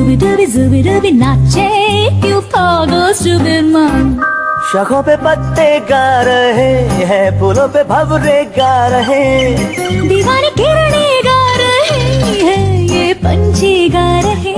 जुबी नाचे क्यों पागल सुबिरमन। शखों पे पत्ते गा रहे हैं, फूलों पे भंवरे गा रहे, दीवाने किरणें गा रहे हैं, ये पंछी गा रहे।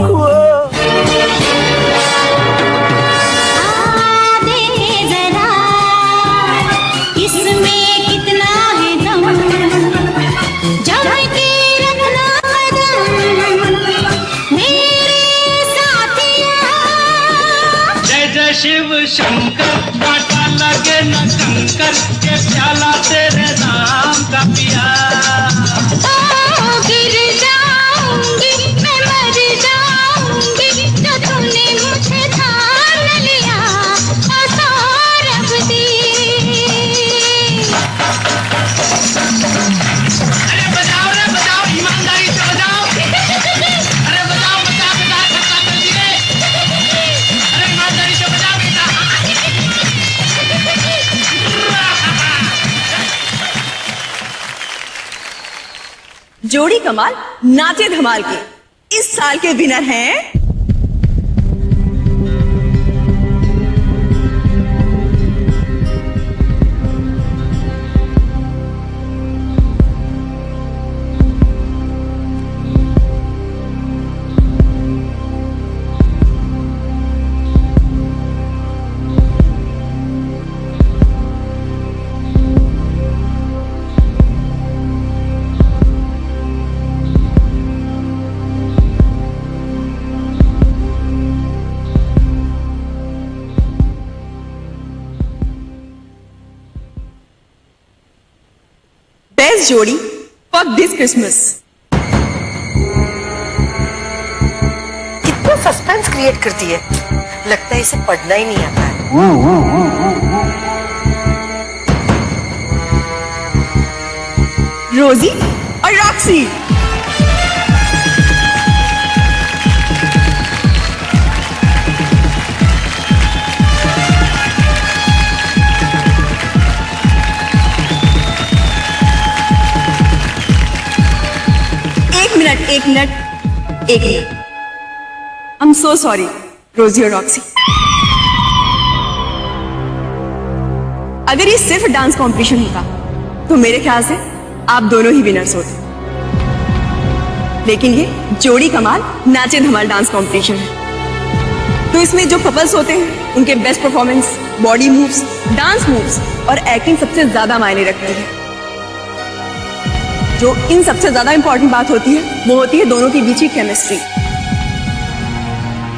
शिव शंकर कांटा लगे न कंकर के प्याला तेरे नाम का पिया। गिर जाऊंगी मैं मर जाऊंगी जो तूने मुझे थाम लिया सौरभ दी। अरे बजाओ रे बजाओ, ईमानदारी से बजाओ। अरे बजाओ बजा बजा खत्ता कर दिए। अरे ईमानदारी से बजाओ बेटा। जोड़ी कमाल नाचे धमाल के इस साल के विनर हैं बेस्ट जोड़ी फॉर दिस क्रिसमस। कितना सस्पेंस क्रिएट करती है, लगता है इसे पढ़ना ही नहीं आता है। रोजी और रॉक्सी। एक minute I am so sorry रोजी और रॉक्सी। अगर ये सिर्फ डांस कॉम्पिटिशन होता तो मेरे ख्याल से आप दोनों ही विनर्स होते, लेकिन ये जोड़ी कमाल नाचे धमाल डांस कॉम्पिटिशन है, तो इसमें जो कपल्स होते हैं उनके best performance, body moves, dance moves और एक्टिंग सबसे ज्यादा मायने रखती है। जो इन सबसे ज्यादा इंपॉर्टेंट बात होती है वो होती है दोनों के बीच की केमिस्ट्री।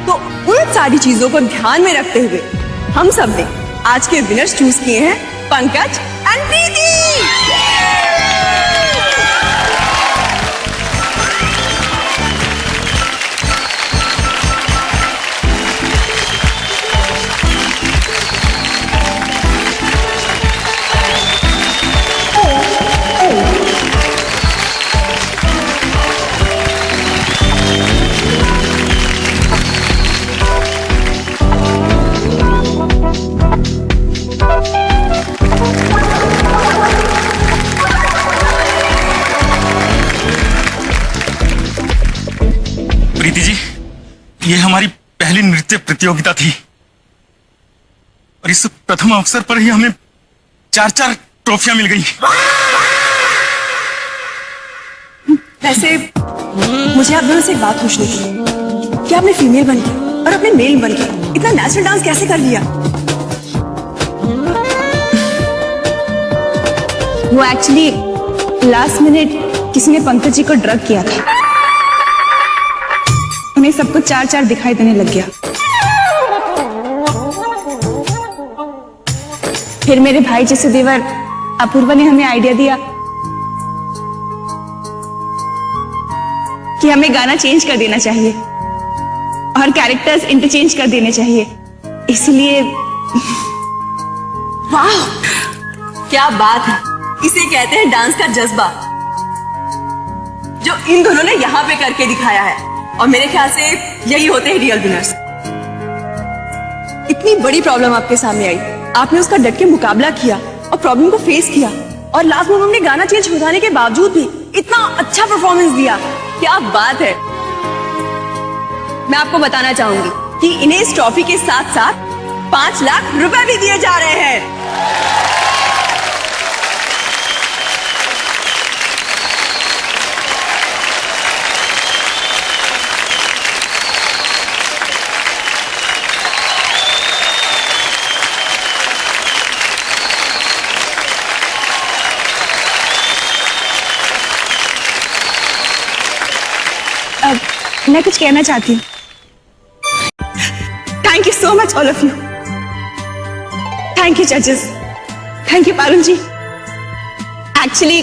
तो उन सारी चीजों को ध्यान में रखते हुए हम सब ने आज के विनर्स चूज किए हैं पंकज एंड प्रीति। प्रीति जी, ये हमारी पहली नृत्य प्रतियोगिता थी और इस प्रथम अवसर पर ही हमें 4-4 ट्रॉफियां मिल गई। वैसे मुझे आप दोनों से एक बात पूछनी थी कि आपने फीमेल बनके और अपने मेल बनके इतना नेचुरल डांस कैसे कर लिया? वो एक्चुअली लास्ट मिनट किसी ने पंकज जी को ड्रग किया था, उन्हें सब कुछ 4-4 दिखाई देने लग गया। फिर मेरे भाई जैसे देवर अपूर्वा ने हमें आइडिया दिया कि हमें गाना चेंज कर देना चाहिए और कैरेक्टर्स इंटरचेंज कर देने चाहिए, इसलिए। वाह, क्या बात है! इसे कहते हैं डांस का जज्बा, जो इन दोनों ने यहाँ पे करके दिखाया है, और मेरे ख्याल से यही होते हैं रियल विनर्स। इतनी बड़ी प्रॉब्लम आपके सामने आई, आपने उसका डट के मुकाबला किया और प्रॉब्लम को फेस किया, और लास्ट में हमने गाना चेंज हो जाने के बावजूद भी इतना अच्छा परफॉर्मेंस दिया। क्या बात है! मैं आपको बताना चाहूंगी कि इन्हें इस ट्रॉफी के साथ साथ 5 लाख रुपए भी दिए जा रहे हैं। मैं कुछ कहना चाहती हूँ। Thank you so much all of you. Thank you जजेस, thank you Parul ji. Actually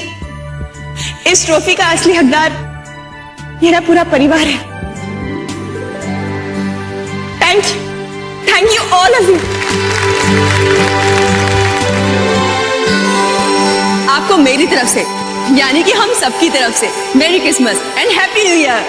इस ट्रॉफी का असली हकदार मेरा पूरा परिवार है। Thank you all of you. आपको मेरी तरफ से यानी कि हम सबकी तरफ से मेरी Christmas and happy new year.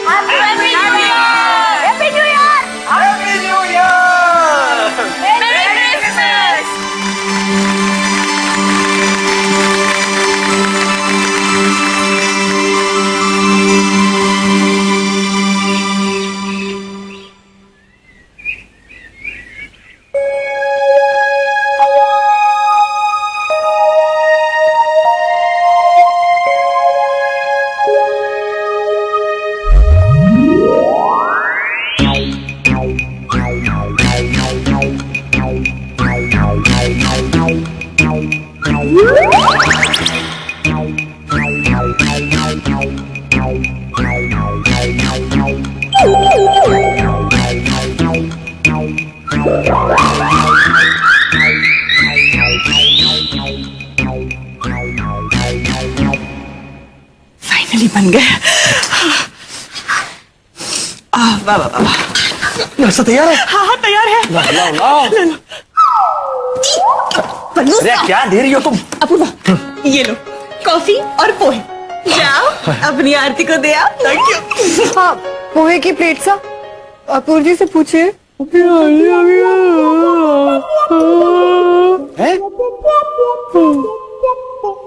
Finally बन गए। वाह वाह वाह। नाश्ता तैयार है? हाँ हाँ तैयार है। लाओ। अरे क्या दे रही हो तुम? अपूर्वा ये लो कॉफी और पोहे। जाओ अपनी आरती को दे आओ। Thank you. हाँ पोहे की प्लेट सा अपूर्व जी से पूछिए।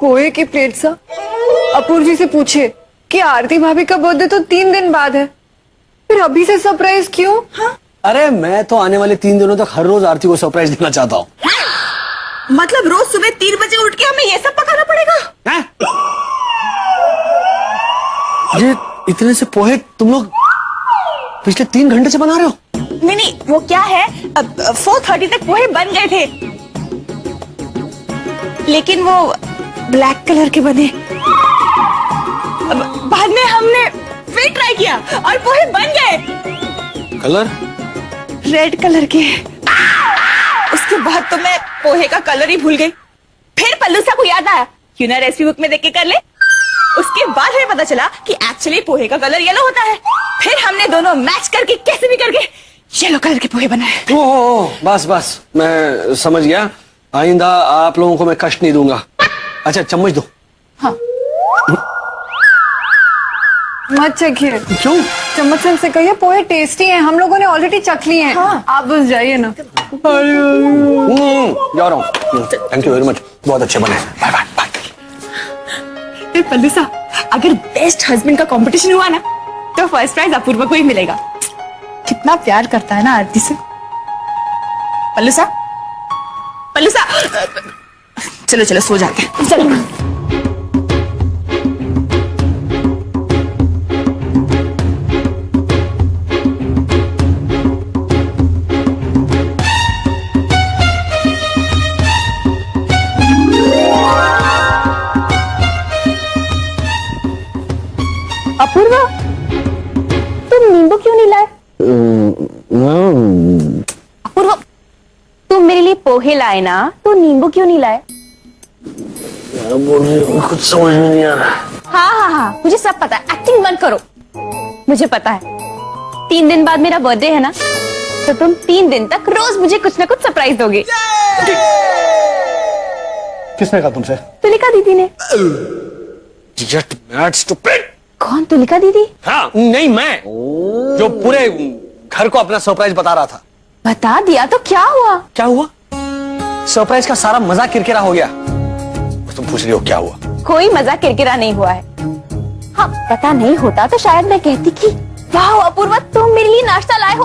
पोहे की प्लेट सा अपूर्व जी से पूछिए कि आरती भाभी का बर्थडे तो 3 दिन बाद है, फिर अभी से सरप्राइज क्यों? हाँ? अरे मैं तो आने वाले 3 दिनों तक हर रोज आरती को सरप्राइज देना चाहता हूँ। मतलब रोज सुबह 3 बजे उठ के हमें ये सब पकाना पड़ेगा? ये इतने से पोहे तुम लोग पिछले 3 घंटे से बना रहे हो? नहीं वो क्या है 4:30 तक पोहे बन गए थे, लेकिन वो ब्लैक कलर के बने। बाद में हमने फिर ट्राई किया और पोहे बन गए। कलर? रेड कलर के। उसके बाद तो मैं पोहे का कलर ही भूल गई। फिर पल्लूसा को याद आया क्यों ना रेसिपी बुक में देख के कर ले। उसके बाद हमें पता चला कि एक्चुअली पोहे का कलर येलो होता है। फिर हमने दोनों मैच करके कैसे भी करके येलो कलर के पोहे बनाए। ओह बस मैं समझ गया। आइंदा आप लोगों को मैं कष्ट नहीं दूंगा। अच्छा चम्मच दो। हाँ मत चखिए। क्यों? चम्मच से हमसे कहिए पोहे टेस्टी हैं, हम लोगों ने ऑलरेडी चख लिए हैं। हाँ। आप बस जाइए ना। जा रहा हूँ। थैंक यू वेरी मच, बहुत अच्छे बने। Bye bye bye. पल्लूसा अगर बेस्ट हस्बैंड का कंपटीशन हुआ ना तो फर्स्ट प्राइज अपूर्वा को ही मिलेगा। कितना प्यार करता है ना आरती से। पल्लूसा चलो चलो सो जाते हैं। चलो अपूर्वा तुम नींबू क्यों नहीं लाए? अपूर्वा तुम मेरे लिए पोहे लाए ना, तो नींबू क्यों नहीं लाए? कुछ समझ में नहीं आ रहा। हाँ मुझे सब पता है, एक्टिंग बंद करो। मुझे पता है 3 दिन बाद मेरा बर्थडे है ना, तो तुम 3 दिन तक रोज मुझे कुछ ना कुछ सरप्राइज दोगे। किसने कहा तुमसे? तुलिका दीदी ने। Just mad stupid। कौन तुलिका दीदी? हाँ नहीं मैं, जो पूरे घर को अपना सरप्राइज बता रहा था। बता दिया तो क्या हुआ? क्या हुआ? सरप्राइज का सारा मजा किरकिरा हो गया। तुम पूछ रही हो क्या हुआ? कोई मजा किरकिरा नहीं हुआ है। हाँ पता नहीं होता तो शायद मैं कहती कि वाह अपूर्वा तुम मेरे लिए नाश्ता लाए हो,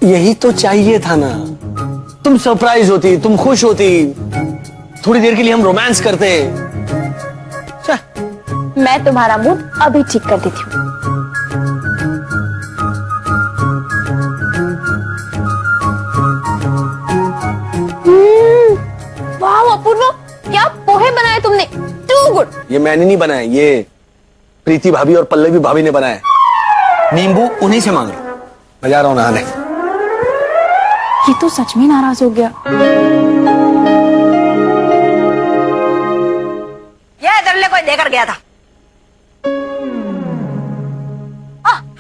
यही तो चाहिए था ना, तुम सरप्राइज होती, तुम खुश होती, थोड़ी देर के लिए हम रोमांस करते। मैं तुम्हारा मूड अभी ठीक कर देती हूँ। वाह अपूर्व, क्या पोहे बनाए तुमने, टू गुड। ये मैंने नहीं बनाए, ये प्रीति भाभी और पल्लवी भाभी ने बनाए। नींबू उन्हीं से मांग लो, मैं जा रहा हूं नहाने। ये तो सच में नाराज हो गया। यह दरले कोई देकर गया था।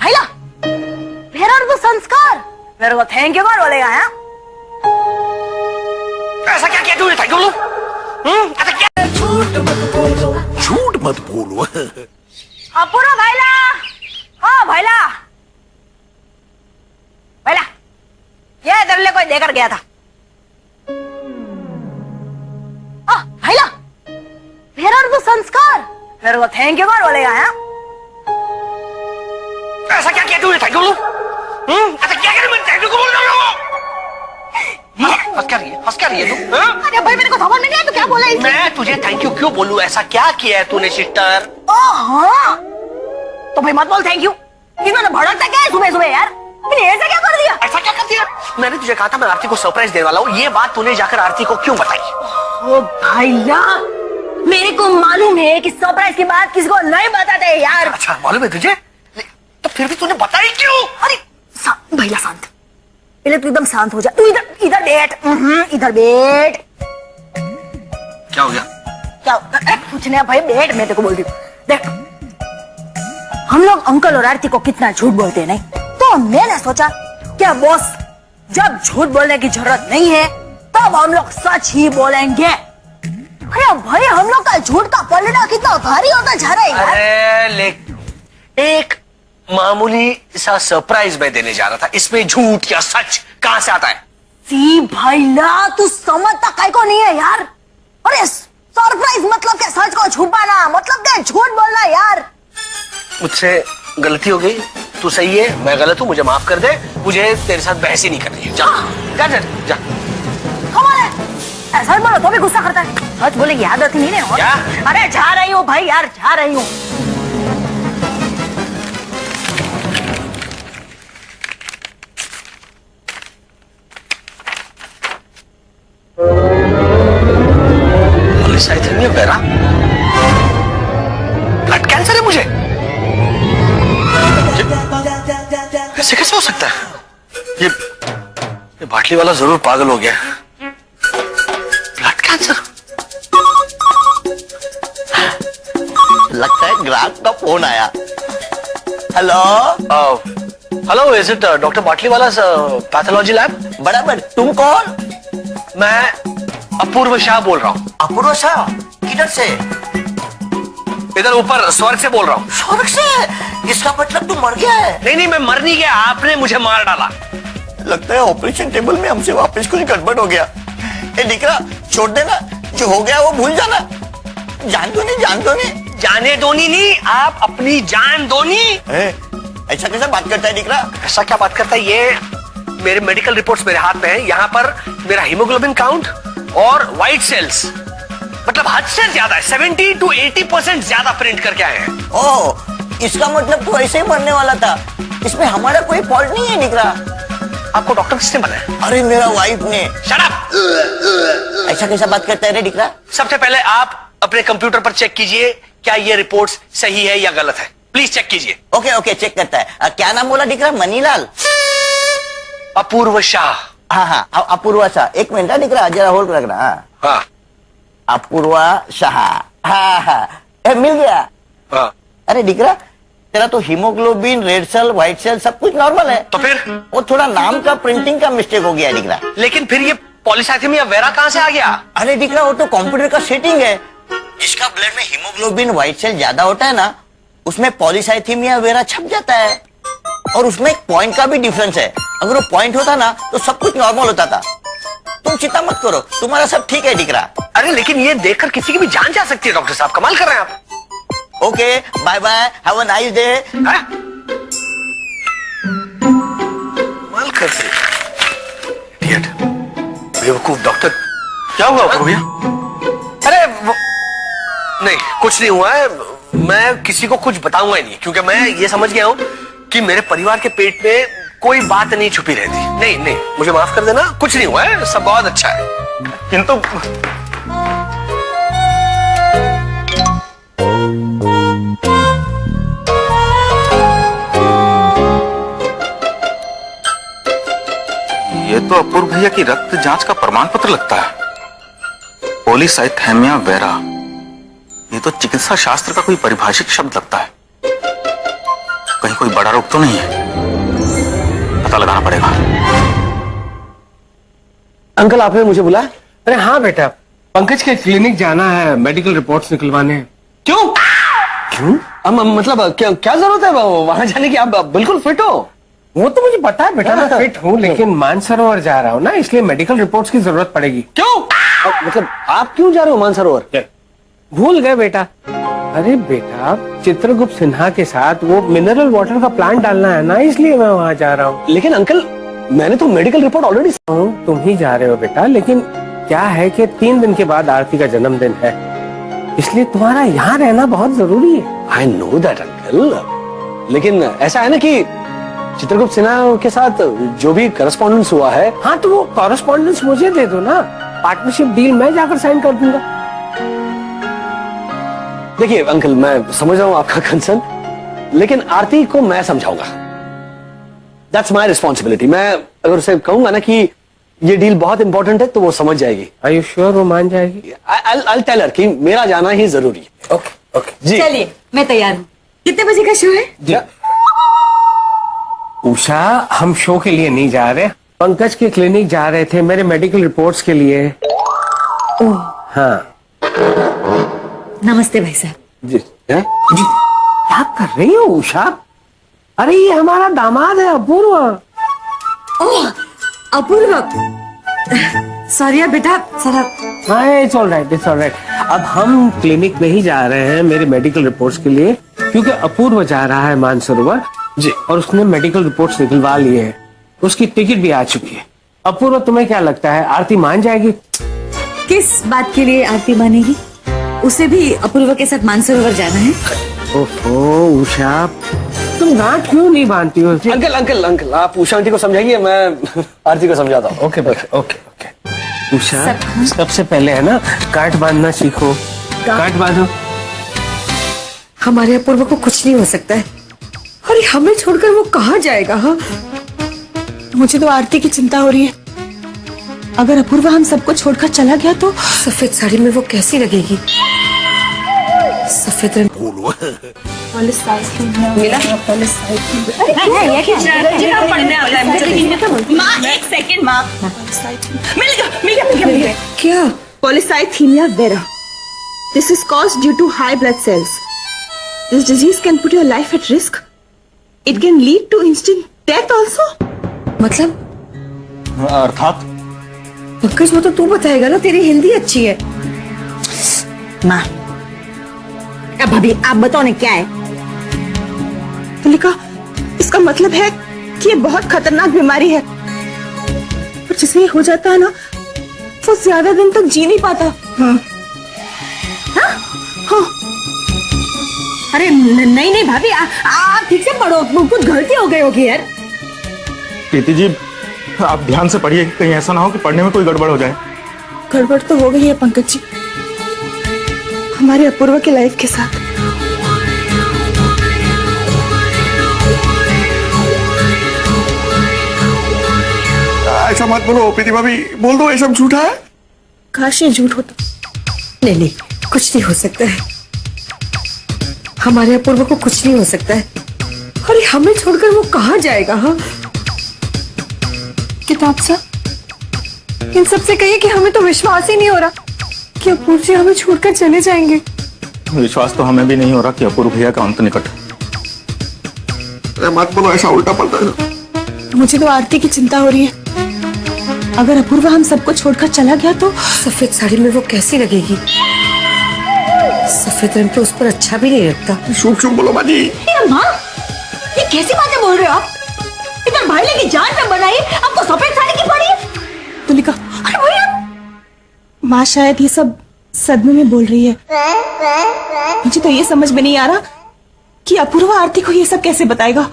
हैला, मेरा तो संस्कार, मेरे को थैंक यू कौन बोलेगा? है ऐसा क्या किया तूने? थैंक यू बोलो। ऐसा क्या? झूठ मत बोलो। अपूर्व भाईला, हाँ भाईला, भाईला, यह दरले कोई देकर गया था। भाईला, मेरा तो संस्कार, मेरे को थैंक यू कौन बोलेगा? है ऐसा क्या किया तूने? थैंक यू बोलो। ऐसा क्या किया? मैं थैंक यू को बोल रहा हूँ। हंस क्या रही है? हंस क्या रही है तू? अरे भाई मेरे को समझ में नहीं आया, तो क्या बोला इसने? मैं तुझे थैंक यू क्यों बोलूं? ऐसा क्या किया है तूने सिस्टर? हाँ, तो भाई मत बोल थैंक यू। इन्होंने भड़कता क्या है सुबह सुबह यार? मैंने ऐसा क्या कर दिया? ऐसा क्या कर दिया? मैंने तुझे कहा था मैं आरती को सरप्राइज देने वाला हूँ, ये बात तूने जाकर आरती को क्यों बताई? ओ भैया, मेरे को मालूम है कि सरप्राइज की बात किसी को नहीं बताते यार। अच्छा मालूम है तुझे, तो फिर भी तूने बताई क्यों? अरे भैया शांत, पहले तू एकदम शांत हो जा। तू इधर इधर बैठ, इधर बैठ। क्या हो गया? क्या कुछ नहीं भाई, बैठ, मैं तेरे को बोलती हूँ। देख, हम लोग अंकल और आरती को कितना झूठ बोलते हैं, नहीं? तो मैंने सोचा क्या बॉस, जब झूठ बोलने की जरूरत नहीं है तब हम लोग सच ही बोलेंगे। अरे भाई, हम लोग का झूठ का पलड़ा कितना भारी होता जा रहा है यार। अरे ले, एक मामूली सा सरप्राइज मैं देने जा रहा था, इसमें झूठ या सच कहां से आता है? सी भाईला, तू समझता काय को नहीं है यार। अरे सरप्राइज मतलब क्या, सच को छुपाना मतलब क्या, झूठ बोलना यार। मुझसे गलती हो गई, तू सही है, मैं गलत हूँ, मुझे माफ कर दे। मुझे तेरे साथ बहस ही नहीं करनी है। जा जा जा, जा। कमाल है, सच बोलो तो भी गुस्सा करता है। सच बोले की आदत ही नहीं है। क्या? अरे जा रही हूँ भाई यार, जा रही हूँ। बेरा, ब्लड कैंसर है मुझे, ऐसे कैसे हो सकता है? ये बाटली वाला जरूर पागल हो गया। ब्लड कैंसर, लगता है ग्राहक का फोन आया। Hello hello, is it doctor बाटली वाला पैथोलॉजी लैब? बराबर, तुम कौन? मैं अपूर्व शाह बोल रहा हूँ। अपूर्व शाह? किधर से? इधर ऊपर स्वर्ग से बोल रहा हूँ। स्वर्ग से? इसका मतलब तू मर गया है? नहीं नहीं, मैं मर नहीं गया, आपने मुझे मार डाला। लगता है ऑपरेशन टेबल में हमसे वापस कुछ गड़बड़ हो गया। ए दिकरा, छोड़ देना, जो हो गया वो भूल जाना। जान दो नहीं, जान दो नहीं। जाने दोनी नहीं, आप अपनी जान दोनी। ऐसा कैसा बात करता है दिकरा? ऐसा क्या बात करता है? ये मेरे मेडिकल रिपोर्ट्स मेरे हाथ में है, यहाँ पर मेरा हीमोग्लोबिन काउंट और व्हाइट सेल्स मतलब हद से ज्यादा है, 70 to 80% ज्यादा प्रिंट करके आए हैं। ओह, इसका मतलब तू ऐसे ही मरने वाला था, इसमें हमारा कोई फॉल्ट नहीं है दिकरा। आपको डॉक्टर किसने बनाया? अरे मेरा वाइफ ने। Shut up! ऐसा कैसा बात करता है रे दिकरा? सबसे पहले आप अपने कंप्यूटर पर चेक कीजिए क्या ये रिपोर्ट्स सही है या गलत है, प्लीज चेक कीजिए। ओके ओके, चेक करता है। क्या नाम बोला दिकरा? मनीलाल? अपूर्व शाह। हाँ हाँ, अपूर्वा शाह। एक मिनट दिकरा, जरा होल्ड रखना। हाँ अपूर्वा शाह, हाँ हाँ, मिल गया। हाँ। अरे दिकरा, तेरा तो haemoglobin, red cell, white cell सब कुछ नॉर्मल है। तो फिर? वो थोड़ा नाम का प्रिंटिंग का मिस्टेक हो गया दिकरा। लेकिन फिर ये पॉलीसाइथेमिया वेरा कहां से आ गया? अरे दिकरा, वो तो कंप्यूटर का सेटिंग है। जिसका ब्लड में हीमोग्लोबिन, व्हाइट सेल ज्यादा होता है ना, उसमें पॉलीसाइथेमिया वेरा छप जाता है। और उसमें एक पॉइंट का भी डिफरेंस है। अगर वो पॉइंट होता ना तो सब कुछ नॉर्मल होता था। तुम चिंता मत करो, तुम्हारा सब ठीक है दिकरा। अरे लेकिन ये देखकर किसी की भी जान जा सकती है डॉक्टर साहब, कमाल कर रहे हैं आप। Okay, bye bye, have a nice day. कमाल करते हैं। बेवकूफ डॉक्टर। क्या हुआ अपूर्व भैया? अरे नहीं, कुछ नहीं हुआ है। मैं किसी को कुछ बताऊंगा ही नहीं, क्योंकि मैं ये समझ गया हूं कि मेरे परिवार के पेट में कोई बात नहीं छुपी रहती। नहीं नहीं, मुझे माफ कर देना, कुछ नहीं हुआ है, सब बहुत अच्छा है। किंतु ये तो अपूर्व भैया की रक्त जांच का प्रमाण पत्र लगता है। पॉलीसाइथेमिया वेरा, ये तो चिकित्सा शास्त्र का कोई परिभाषिक शब्द लगता है। कहीं कोई बड़ा रोग तो नहीं है? पता लगाना पड़ेगा। अंकल आपने मुझे बुलाया? अरे हाँ बेटा, पंकज के क्लिनिक जाना है, मेडिकल रिपोर्ट्स निकलवाने हैं। क्यों क्यों? मतलब क्या जरूरत है वहां जाने की? आप बिल्कुल फिट हो। वो तो मुझे पता है बेटा, मैं फिट हूँ, लेकिन मानसरोवर जा रहा हूँ ना, इसलिए मेडिकल रिपोर्ट्स की जरूरत पड़ेगी। क्यों? मतलब आप क्यों जा रहे हो मानसरोवर? भूल गए बेटा? अरे बेटा, चित्रगुप्त सिन्हा के साथ वो मिनरल वाटर का प्लांट डालना है ना, इसलिए मैं वहाँ जा रहा हूँ। लेकिन अंकल, मैंने तो मेडिकल रिपोर्ट ऑलरेडी। तुम ही जा रहे हो बेटा, लेकिन क्या है कि 3 दिन के बाद आरती का जन्मदिन है, इसलिए तुम्हारा यहाँ रहना बहुत जरूरी है। आई नो दैट अंकल, लेकिन ऐसा है ना कि चित्रगुप्त सिन्हा के साथ जो भी करस्पॉन्डेंस हुआ है। हाँ, तो वो कॉरेस्पॉन्डेंस मुझे दे दो ना, पार्टनरशिप डील मैं जाकर साइन कर दूंगा। देखिए अंकल, मैं समझ रहा हूँ आपका कंसर्न, लेकिन आरती को मैं समझाऊंगा। That's my responsibility. मैं अगर उसे कहूंगा ना कि ये डील बहुत इंपॉर्टेंट है, तो वो समझ जाएगी। आर यू श्योर वो मान जाएगी? I'll tell her कि मेरा जाना ही जरूरी है। ओके ओके जी। चलिए, मैं तैयार हूँ। कितने बजे का शो है? जी। उषा, हम शो के लिए नहीं जा रहे, पंकज के क्लिनिक जा रहे थे मेरे मेडिकल रिपोर्ट्स के लिए। ओह, हाँ नमस्ते भाई साहब। जी हैं? जी। क्या कर रही हो उषा? अरे ये हमारा दामाद है अपूर्व। ओह, अपूर्व। सॉरी बेटा, सारा। हाँ, इट्स ऑलराइट, इट्स ऑलराइट। अब हम क्लिनिक में ही जा रहे हैं मेरे मेडिकल रिपोर्ट्स के लिए, क्योंकि अपूर्व जा रहा है मानसरोवर जी, और उसने मेडिकल रिपोर्ट्स निकलवा लिए हैं, उसकी टिकट भी आ चुकी है। अपूर्व, तुम्हें क्या लगता है आरती मान जाएगी? किस बात के लिए आरती मानेगी? उसे भी अपूर्व के साथ मानसरोवर जाना है। ओहो उषा, तुम गांठ क्यों नहीं बांधती हो? अंकल अंकल अंकल, आप उषा आंटी को समझाइए, मैं आरती को समझाता हूँ। Okay okay okay. उषा, सबसे पहले है ना, गांठ बांधना सीखो। गांठ बांधो। हमारे अपूर्व को कुछ नहीं हो सकता है, अरे हमें छोड़कर वो कहाँ जाएगा? हाँ, मुझे तो आरती की चिंता हो रही है। अगर अपूर्व हम सबको छोड़कर चला गया तो सफेद साड़ी में वो कैसी लगेगी? सफेद रंग मिला? माँ, एक सेकंड माँ। मिल गया। क्या? Polycythemia vera. This is caused due to high blood cells. This disease can put your life at risk. It can lead to instant death also. मतलब अर्थात पंकज, वो तो तू बताएगा ना, तेरी हिंदी अच्छी है। माँ, अब भाभी आप बताओ ना क्या है? तुलिका, इसका मतलब है कि ये बहुत खतरनाक बीमारी है, और जिसे ये हो जाता है ना, वो ज्यादा दिन तक जी नहीं पाता। हाँ। हाँ। अरे नहीं भाभी, आप ठीक से पढ़ो, कुछ गलती हो गई होगी यार। प्रीति जी, आप ध्यान से पढ़िए, कहीं ऐसा ना हो कि पढ़ने में कोई गड़बड़ हो जाए। गड़बड़ तो हो गई है पंकज जी, हमारे अपूर्व के लाइफ के साथ। ऐसा मत बोलो प्रीति भाभी, बोल दो ये सब झूठा है। काश ये झूठ होता। नहीं, कुछ नहीं हो सकता है, हमारे अपूर्व को कुछ नहीं हो सकता है, अरे हमें छोड़कर वो कहाँ जाएगा? हाँ, किताब साहब, इन सबसे कहिए कि हमें तो विश्वास ही नहीं हो रहा कि अपूर्व जी हमें छोड़कर चले जाएंगे। विश्वास तो हमें भी नहीं हो रहा कि अपूर्व भैया का अंत निकट है। अरे मत बोलो, ऐसा उल्टा पलटा है। मुझे तो आरती की चिंता हो रही है, अगर अपूर्व हम सबको छोड़कर चला गया तो। सफेद साड़ी में वो कैसी लगेगी? सफेद रंग तो उस पर अच्छा भी नहीं लगता। शुभ शुभ बोलो बाजी। माँ, ये कैसी बातें बोल रहे हो आप? इधर भाई लेके जान पे बनाई, आपको सफेद साड़ी की पड़ी है? तुलिका, माँ शायद ये सब सदमे में बोल रही है। मुझे तो ये समझ में नहीं आ रहा कि अपूर्वा आरती को ये सब कैसे बताएगा,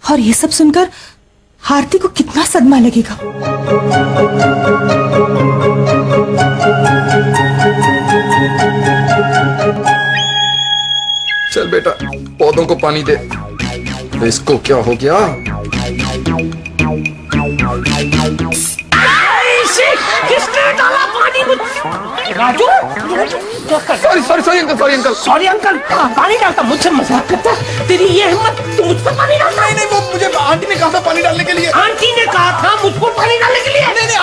और ये सब सुनकर आरती को कितना सदमा लगेगा। चल बेटा, पौधों को पानी दे। इसको क्या हो गया? किसने डाला पानी में? Raju, sorry uncle. पानी डालता, मुझसे मजाक करता? तेरी ये हिम्मत, तू मुझ पर पानी डालता? नहीं, वो मुझे आंटी ने कहा था पानी डालने के लिए। आंटी ने कहा था मुझको पानी डालने के लिए? नहीं,